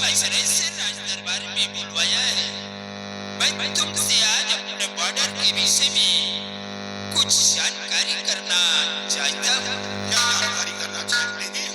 खसरे से राज दरबार में बुलवाया है। मैं तुमसे आज अपने बॉर्डर के विषय में कुछ जानकारी करना चाहता हूँ। क्या जानकारी करना चाहते हैं?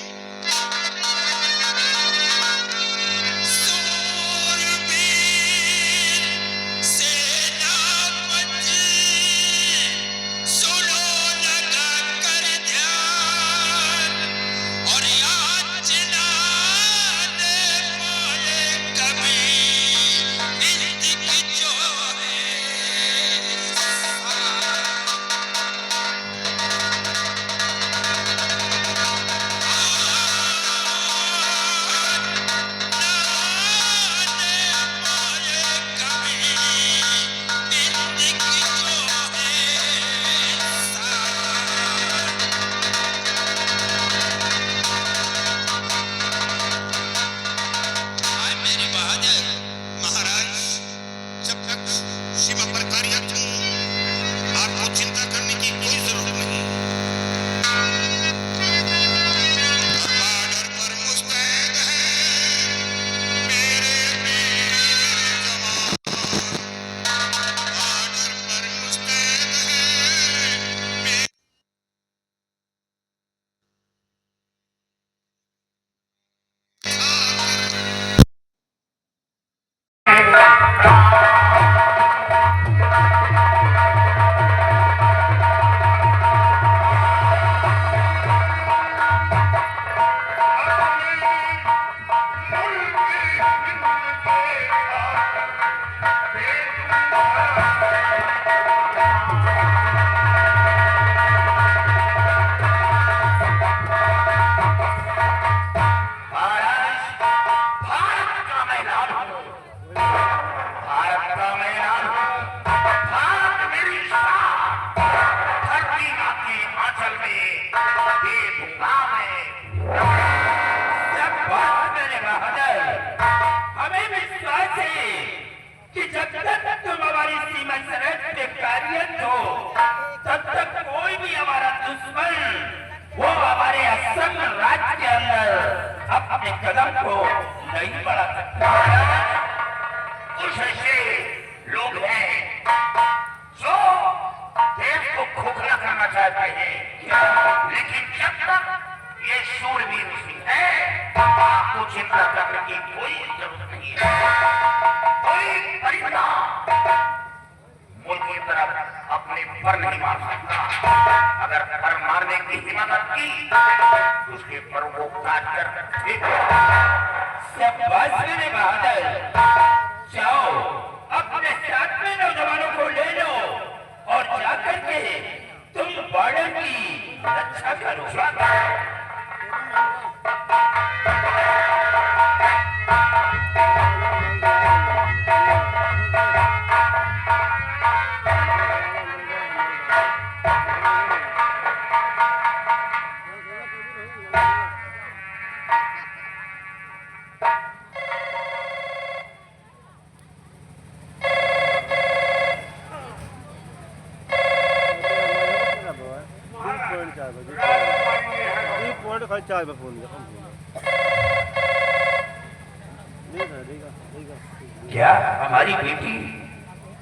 क्या हमारी बेटी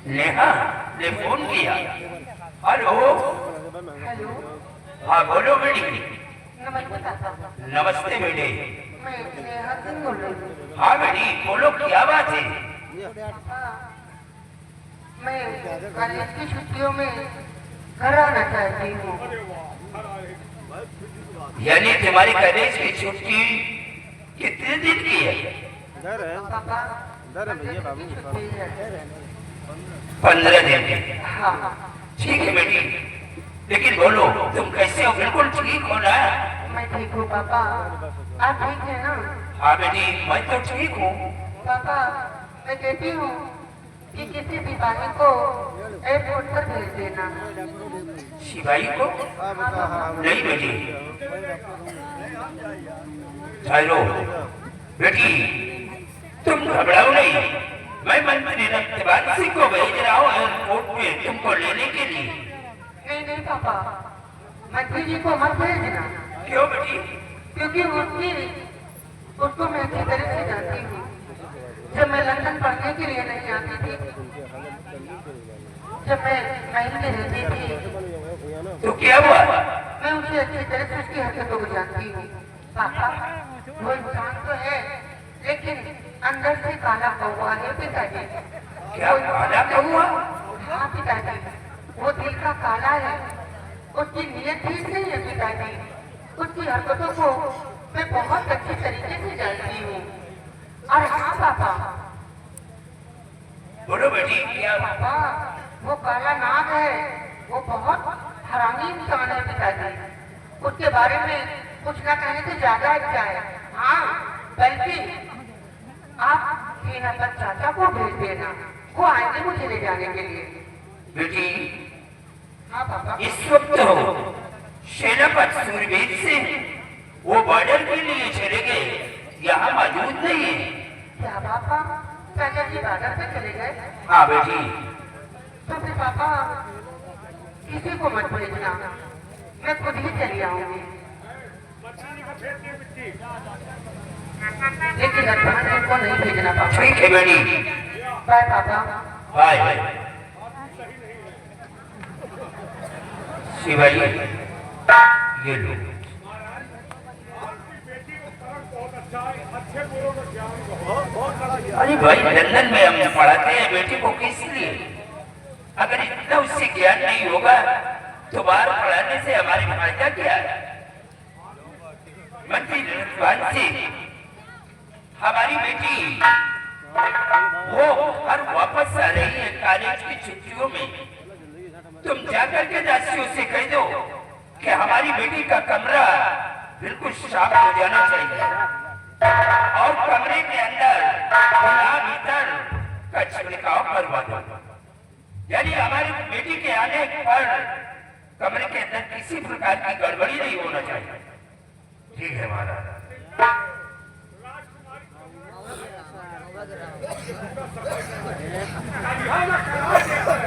नेहा ने फोन किया? हेलो। हाँ बोलो बेटी। नमस्ते बेटे। हाँ बेटी बोलो, क्या बात है? मैं कॉलेज की छुट्टियों में घर आना चाहती हूँ। यानी तुम्हारी कॉलेज की छुट्टी कितने दिन की है? पापा 15 दिन की। ठीक है बेटी, लेकिन बोलो तुम कैसे हो? बिल्कुल ठीक हो ना? मैं ठीक हूँ पापा, आप ठीक है ना? हाँ बेटी मैं तो ठीक हूँ। पापा मैं कहती हूँ कि किसी सिपाही को एयरपोर्ट पर भेज देना। सिपाही को? नहीं बेटी, चलो बेटी तुम घबराओ नहीं, मैं मंत्री रक्तवासी को भेज रहा हूँ एयरपोर्ट पे तुमको लेने के लिए। नहीं नहीं पापा, मंत्री जी को मत भेजना। क्यों बेटी? क्योंकि उसको मैं अच्छी तरह से जानती हूँ। के लिए नहीं आती थी। जब मैं महल में रहती थी तो क्या हुआ? मैं उसे अच्छी तरह से उसकी हरकतों को जानती हूँ। पापा, वो इंसान तो है लेकिन अंदर से काला कौवा है पिताजी। क्या काला कौवा? हाँ पिताजी, वो दिल का काला है। उसकी नीयत ठीक नहीं है पिताजी। उसकी हरकतों को मैं बहुत अच्छी तरीके से जानती हूँ। और हाँ पापा, बोलो बेटी क्या? पापा वो काला नाग है, वो बहुत हरामी इंसान है पिताजी। उसके बारे में कुछ ना कहने से ज्यादा अच्छा है। हाँ, बल्कि आप सेनापति चाचा को भेज देना, वो आएंगे मुझे ले जाने के लिए। बेटी हाँ पापा। इस वक्त हो सेनापति सूरवीर सिंह वो बॉर्डर के लिए चले गए, यहाँ मौजूद नहीं है। क्या पापा, चाचा जी बाजार पे चले गए? हाँ बेटी। तो फिर पापा किसी को मत भेजना, मैं खुद ही चली आऊंगी। लेकिन अचानक को नहीं भेजना पापा। ठीक है बेटी। बाय पापा। बाय। शिवाजी ये लो। अरे भाई लंदन में हम पढ़ाते हैं बेटी को किस लिए? अगर इतना उससे ज्ञान नहीं होगा तो बाहर पढ़ाने से हमारी फायदा क्या है? मंत्री रतवान से हमारी बेटी वो हर वापस आ रही है कॉलेज की छुट्टियों में। तुम जाकर के दासियों से कह दो कि हमारी बेटी का कमरा बिल्कुल साफ हो जाना चाहिए और कमरे के अंदर भीतर का छिड़काव करवा दो। यानी हमारी बेटी के आने पर कमरे के अंदर किसी प्रकार की गड़बड़ी नहीं होना चाहिए। ठीक है महाराज।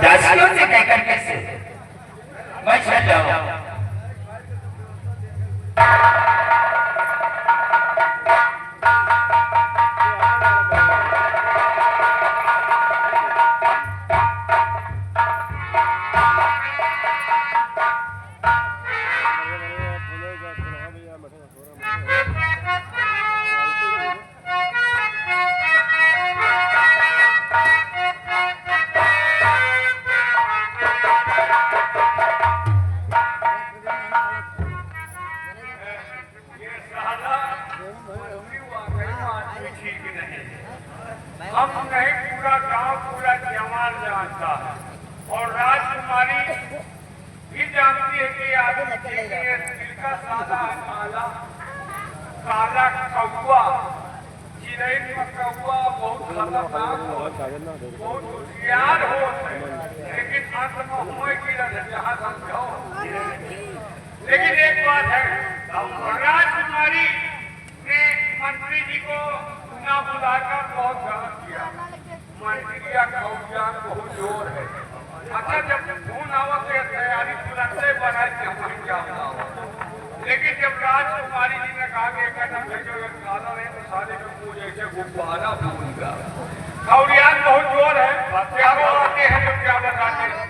दासियों से कहकर कैसे मैं चल जाऊं? हम नहीं, पूरा गांव पूरा जवान जानता है और राजकुमारी भी जानती है कि आदमी के लिए दिल का सादा काला काला कौवा चिड़ै का कौवा बहुत खतरनाक बहुत होशियार हो, लेकिन अंत में हुए की जहाँ समझो। लेकिन एक बात है, राजकुमारी ने मंत्री जी को ना बुलाकर बहुत गलत किया। मंत्री या खौफियान बहुत जोर है। अच्छा जब फोन आवत है तैयारी तुरंत बनाए कि हम क्या बनाओ, लेकिन जब राजकुमारी जी ने कहा कि एक भेजो एक काला है तो सारे के मुंह जैसे गुब्बारा फूल गया। खौरियान बहुत जोर है, क्या बताते हैं जो क्या बताते हैं।